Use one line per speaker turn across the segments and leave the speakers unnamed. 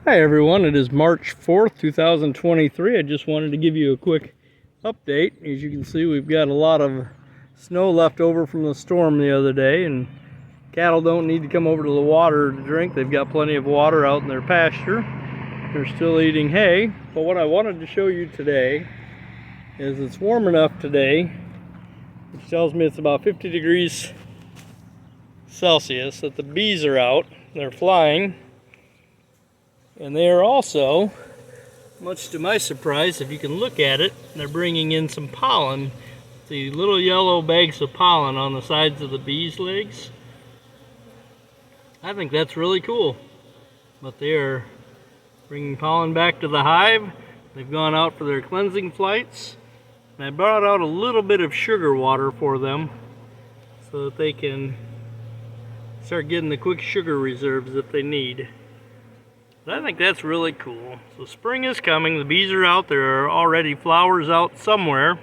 Hi everyone, it is March 4th, 2023. I just wanted to give you a quick update. As you can see, we've got a lot of snow left over from the storm the other day, and cattle don't need to come over to the water to drink. They've got plenty of water out in their pasture. They're still eating hay. But what I wanted to show you today is it's warm enough today, which tells me it's about 50 degrees Celsius, that the bees are out. They're flying. And they are also, much to my surprise, if you can look at it, they're bringing in some pollen. The little yellow bags of pollen on the sides of the bees' legs. I think that's really cool. But they are bringing pollen back to the hive. They've gone out for their cleansing flights. And I brought out a little bit of sugar water for them so that they can start getting the quick sugar reserves that they need. I think that's really cool. So spring is coming, the bees are out, there are already flowers out somewhere.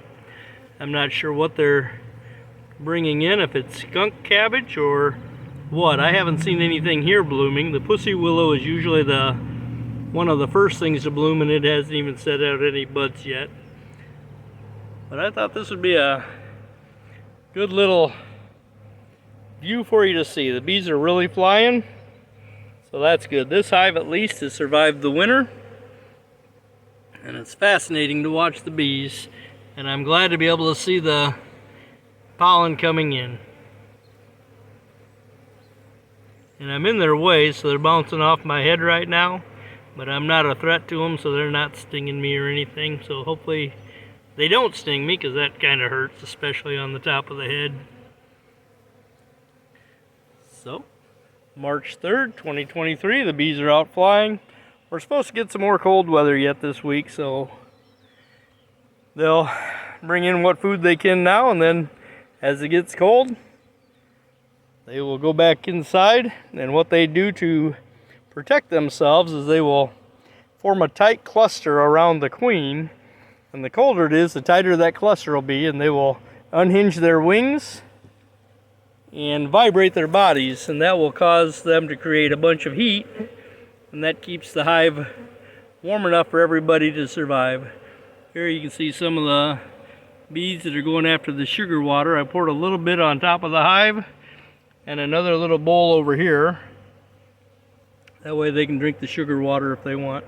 I'm not sure what they're bringing in, if it's skunk cabbage or what. I haven't seen anything here blooming. The pussy willow is usually one of the first things to bloom, and it hasn't even set out any buds yet. But I thought this would be a good little view for you to see. The bees are really flying. So that's good. This hive at least has survived the winter, and it's fascinating to watch the bees, and I'm glad to be able to see the pollen coming in. And I'm in their way, so they're bouncing off my head right now, but I'm not a threat to them, so they're not stinging me or anything. So hopefully they don't sting me, because that kind of hurts, especially on the top of the head. So March 3rd, 2023, the bees are out flying. We're supposed to get some more cold weather yet this week, so they'll bring in what food they can now, and then as it gets cold, they will go back inside. And what they do to protect themselves is they will form a tight cluster around the queen, and the colder it is, the tighter that cluster will be, and they will unhinge their wings and vibrate their bodies, and that will cause them to create a bunch of heat, and that keeps the hive warm enough for everybody to survive. Here you can see some of the bees that are going after the sugar water. I poured a little bit on top of the hive and another little bowl over here. That way they can drink the sugar water if they want.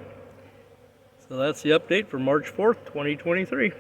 So that's the update for March 4th, 2023.